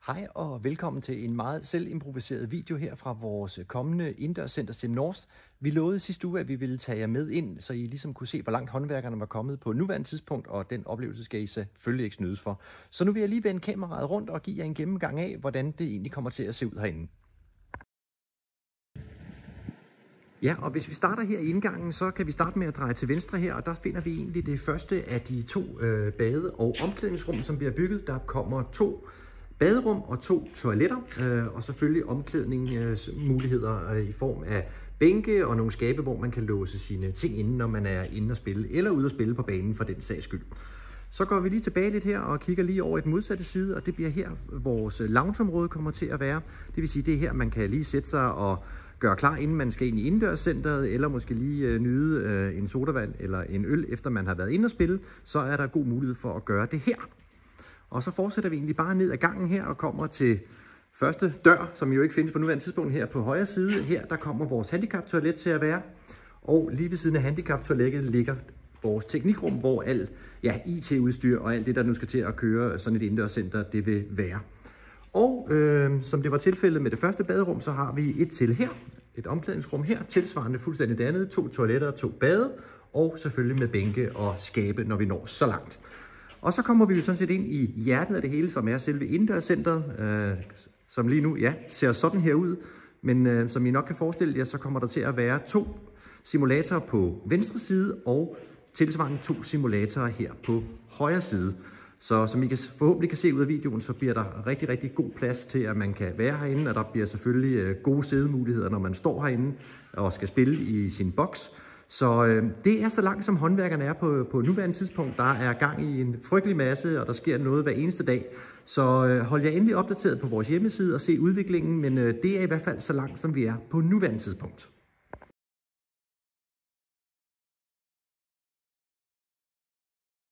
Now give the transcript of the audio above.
Hej og velkommen til en meget selvimproviseret video her fra vores kommende indendørscenter SimNorth. Vi lovede sidste uge, at vi ville tage jer med ind, så I ligesom kunne se, hvor langt håndværkerne var kommet på nuværende tidspunkt, og den oplevelse skal I selvfølgelig ikke snydes for. Så nu vil jeg lige vende kameraet rundt og give jer en gennemgang af, hvordan det egentlig kommer til at se ud herinde. Ja, og hvis vi starter her i indgangen, så kan vi starte med at dreje til venstre her, og der finder vi egentlig det første af de to bade- og omklædningsrum, som bliver bygget. Der kommer 2 baderum og 2 toiletter, og selvfølgelig omklædningsmuligheder i form af bænke og nogle skabe, hvor man kan låse sine ting inde, når man er inde og spille, eller ude at spille på banen for den sags skyld. Så går vi lige tilbage lidt her og kigger lige over i den modsatte side, og det bliver her, vores loungeområde kommer til at være. Det vil sige, det er her, man kan lige sætte sig og gøre klar, inden man skal ind i indendørscenteret, eller måske lige nyde en sodavand eller en øl, efter man har været inde og spille. Så er der god mulighed for at gøre det her. Og så fortsætter vi egentlig bare ned ad gangen her og kommer til første dør, som jo ikke findes på nuværende tidspunkt her på højre side. Her der kommer vores handicaptoilet til at være, og lige ved siden af handicaptoilettet ligger vores teknikrum, hvor alt IT-udstyr og alt det, der nu skal til at køre sådan et indendørscenter, det vil være. Og som det var tilfældet med det første baderum, så har vi et til her, et omklædningsrum her, tilsvarende fuldstændig det andet, 2 toiletter og 2 bade, og selvfølgelig med bænke og skabe, når vi når så langt. Og så kommer vi jo sådan set ind i hjertet af det hele, som er selve indendørscenteret, som lige nu ser sådan her ud. Men som I nok kan forestille jer, så kommer der til at være 2 simulatorer på venstre side og tilsvarende 2 simulatorer her på højre side. Så som I forhåbentlig kan se ud af videoen, så bliver der rigtig, rigtig god plads til, at man kan være herinde, og der bliver selvfølgelig gode sædemuligheder, når man står herinde og skal spille i sin boks. Så det er så langt, som håndværkerne er på nuværende tidspunkt. Der er gang i en frygtelig masse, og der sker noget hver eneste dag. Så hold jer endelig opdateret på vores hjemmeside og se udviklingen, men det er i hvert fald så langt, som vi er på nuværende tidspunkt.